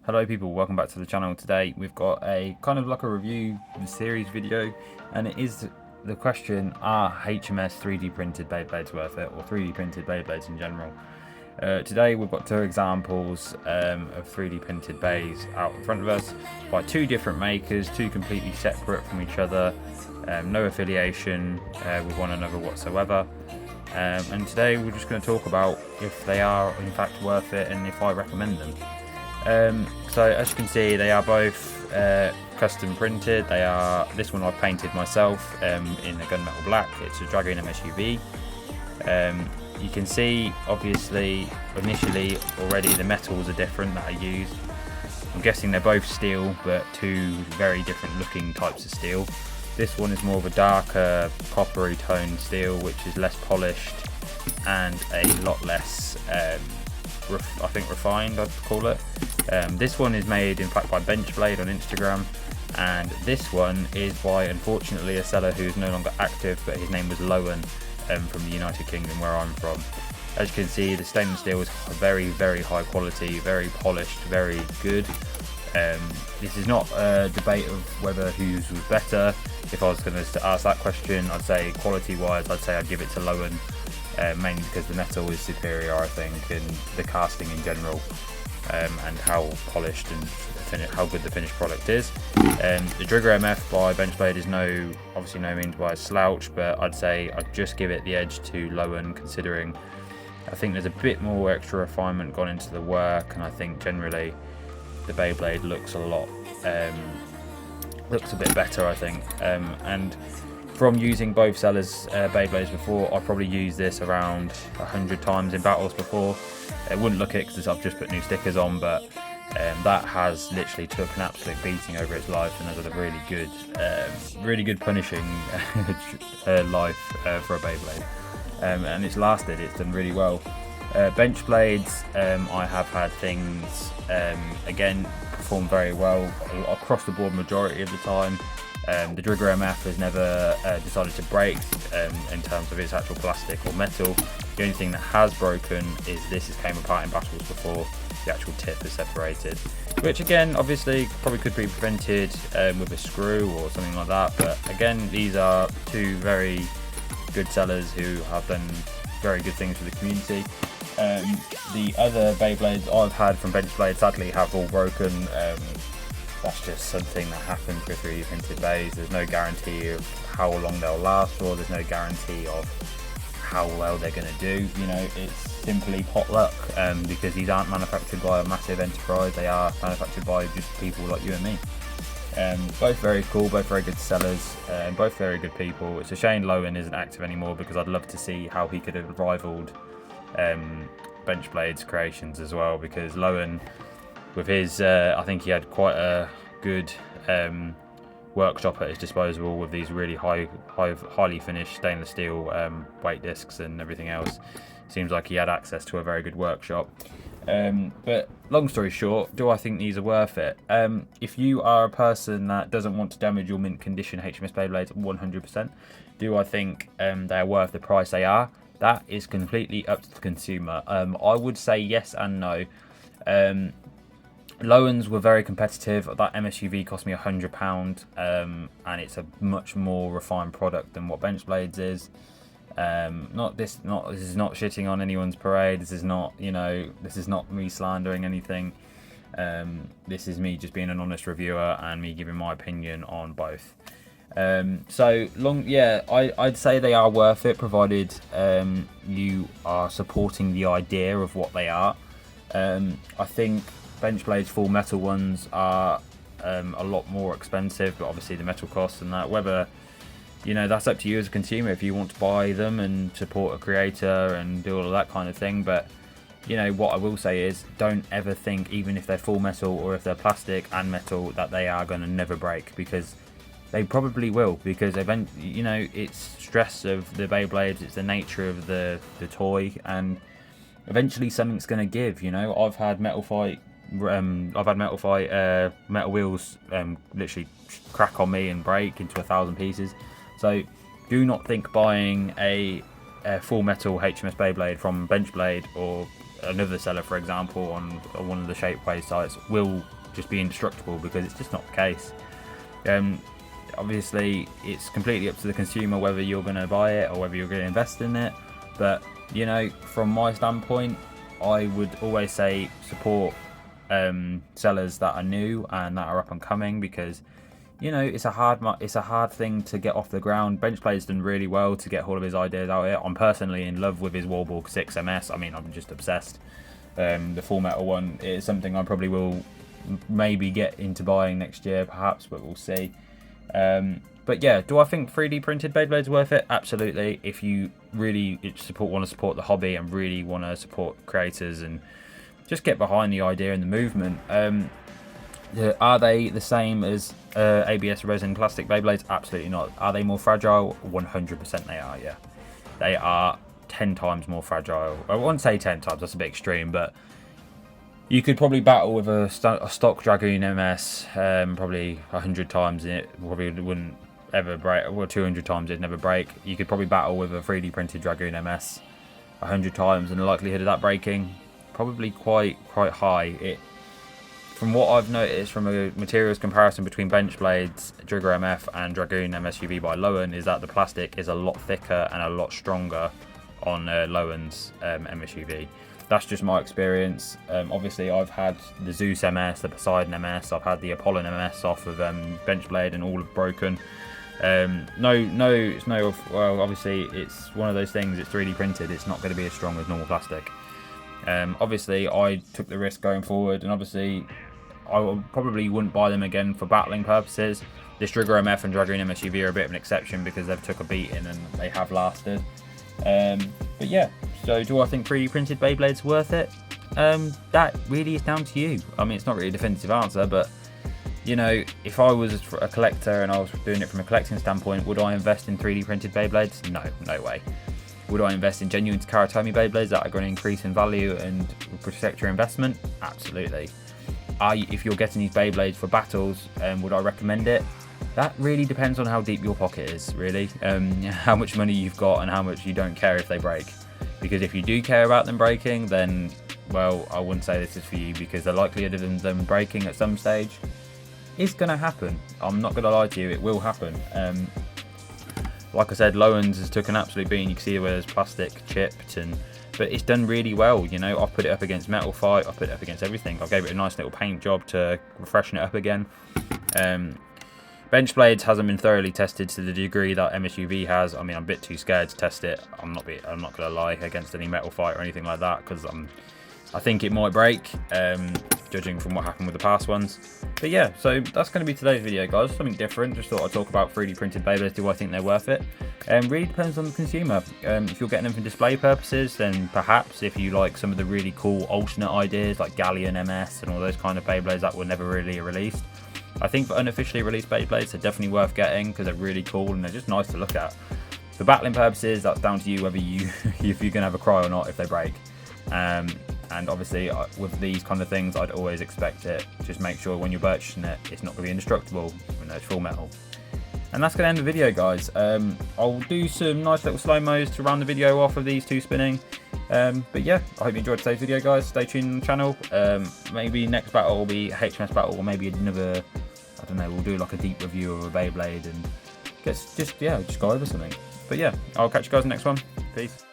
Hello people, welcome back to the channel. Today we've got a kind of like a review series video, and it is the question, are HMS 3D printed Beyblades worth it, or 3D printed Beyblades in general? Today we've got two examples of 3D printed bays out in front of us by two different makers, two completely separate from each other, no affiliation with one another whatsoever. And today we're just going to talk about if they are in fact worth it and if I recommend them. So as you can see, they are both custom printed. This one I've painted myself in a gunmetal black. It's a Dragon MSUV. You can see obviously initially already the metals are different that are used. I'm guessing they're both steel, but two very different looking types of steel. This one is more of a darker coppery toned steel, which is less polished and a lot less I think refined, I'd call it. This one is made in fact by Benchblade on Instagram, and this one is by unfortunately a seller who's no longer active, but his name was Lowen from the United Kingdom, where I'm from. As you can see, the stainless steel is very high quality, very polished, very good. This is not a debate of whether whose was better. If I was going to ask that question, I'd say quality wise, I'd say I'd give it to Lowen. Mainly because the metal is superior, I think, and the casting in general, and how polished and how good the finished product is. The Trigger MF by Benchblade is obviously no means by a slouch, but I'd say I'd just give it the edge to Lowen, considering I think there's a bit more extra refinement gone into the work, and I think generally the Beyblade looks a bit better, I think, and from using both sellers' Beyblades before, I've probably used this around 100 times in battles before. It wouldn't look it because I've just put new stickers on, but that has literally took an absolute beating over its life, and has had a really good punishing life for a Beyblade. And it's lasted, it's done really well. Benchblades, I have had things, again, perform very well across the board majority of the time. The Trigger MF has never decided to break in terms of its actual plastic or metal. The only thing that has broken is this came apart in battles before. The actual tip is separated, which again obviously probably could be prevented with a screw or something like that, but again, these are two very good sellers who have done very good things for the community. The other Beyblades I've had from Benchblade sadly have all broken. That's just something that happens with 3D printed bays. There's no guarantee of how long they'll last, or there's no guarantee of how well they're going to do. You know, it's simply pot luck, because these aren't manufactured by a massive enterprise. They are manufactured by just people like you and me. Both very cool, both very good sellers, and both very good people. It's a shame Lowen isn't active anymore, because I'd love to see how he could have rivaled Benchblade's creations as well, because Lowen, with his, I think he had quite a good workshop at his disposal with these really highly finished stainless steel weight discs and everything else. Seems like he had access to a very good workshop. But long story short, do I think these are worth it? If you are a person that doesn't want to damage your mint condition HMS Beyblades 100%, do I think they are worth the price they are? That is completely up to the consumer. I would say yes and no. Lowen's were very competitive. That MSUV cost me £100, and it's a much more refined product than what Benchblades is. This is not shitting on anyone's parade. This is not, this is not me slandering anything. This is me just being an honest reviewer and me giving my opinion on both. I'd say they are worth it, provided you are supporting the idea of what they are. I think Benchblade's full metal ones are a lot more expensive, but obviously the metal costs and that, whether, that's up to you as a consumer if you want to buy them and support a creator and do all of that kind of thing. But what I will say is, don't ever think, even if they're full metal or if they're plastic and metal, that they are going to never break, because they probably will, because it's stress of the Beyblades, it's the nature of the toy, and eventually something's going to give. I've had metal wheels literally crack on me and break into 1,000 pieces. So do not think buying a full metal HMS Beyblade from Benchblade or another seller, for example, on one of the Shapeways sites will just be indestructible, because it's just not the case. Obviously, it's completely up to the consumer whether you're going to buy it or whether you're going to invest in it. But you know, from my standpoint, I would always say support sellers that are new and that are up and coming, because you know, it's a hard thing to get off the ground. Benchblade's done really well to get all of his ideas out here. I'm personally in love with his Wallball 6 MS. I mean, I'm just obsessed. The Full Metal one is something I probably will maybe get into buying next year, perhaps, but we'll see. But yeah, do I think 3D printed Beyblade's worth it? Absolutely. If you really want to support the hobby and really want to support creators and just get behind the idea and the movement. Are they the same as ABS resin plastic Beyblades? Absolutely not. Are they more fragile? 100% they are, yeah. They are 10 times more fragile. I wouldn't say 10 times, that's a bit extreme, but you could probably battle with a stock Dragoon MS probably 100 times and it probably wouldn't ever break, or 200 times it'd never break. You could probably battle with a 3D printed Dragoon MS 100 times, and the likelihood of that breaking probably quite high. From what I've noticed from a materials comparison between Benchblade's Drigger MF and Dragoon MSUV by Lowen, is that the plastic is a lot thicker and a lot stronger on Lowen's MSUV. That's just my experience. Obviously, I've had the Zeus MS, the Poseidon MS, I've had the Apollon MS off of Benchblade, and all have broken. Well, obviously, it's one of those things, it's 3D printed, it's not going to be as strong as normal plastic. Obviously, I took the risk going forward, and obviously, I probably wouldn't buy them again for battling purposes. This Drigger MF and Dragoon MSUV are a bit of an exception because they've took a beating and they have lasted. But yeah, so do I think 3D printed Beyblade's worth it? That really is down to you. I mean, it's not really a definitive answer, but you know, if I was a collector and I was doing it from a collecting standpoint, would I invest in 3D printed Beyblades? No way. Would I invest in genuine Karatomi Beyblades that are going to increase in value and protect your investment? Absolutely. If you're getting these Beyblades for battles, would I recommend it? That really depends on how deep your pocket is, really. How much money you've got and how much you don't care if they break. Because if you do care about them breaking, then, well, I wouldn't say this is for you, because the likelihood of them breaking at some stage is going to happen. I'm not going to lie to you, it will happen. Like I said, Lowen's has took an absolute beating. You can see where there's plastic chipped, but it's done really well. You know, I've put it up against Metal Fight, I've put it up against everything. I gave it a nice little paint job to freshen it up again. Benchblades hasn't been thoroughly tested to the degree that MSUV has. I mean, I'm a bit too scared to test it. I'm not gonna lie, against any Metal Fight or anything like that, because I think it might break, judging from what happened with the past ones. But yeah, so that's going to be today's video, guys. Something different. Just thought I'd talk about 3D printed Beyblades. Do I think they're worth it? Really depends on the consumer. If you're getting them for display purposes, then perhaps. If you like some of the really cool alternate ideas like Galleon MS and all those kind of Beyblades that were never really released, I think for unofficially released Beyblades, they're definitely worth getting because they're really cool and they're just nice to look at. For battling purposes, that's down to you whether if you're going to have a cry or not if they break. And obviously, with these kind of things, I'd always expect it. Just make sure when you're purchasing it, it's not going to be indestructible, even though it's full metal. And that's going to end the video, guys. I'll do some nice little slow-mos to round the video off of these two spinning. But yeah, I hope you enjoyed today's video, guys. Stay tuned on the channel. Maybe next battle will be HMS battle, or maybe another, I don't know, we'll do like a deep review of a Beyblade and just go over something. But yeah, I'll catch you guys in the next one. Peace.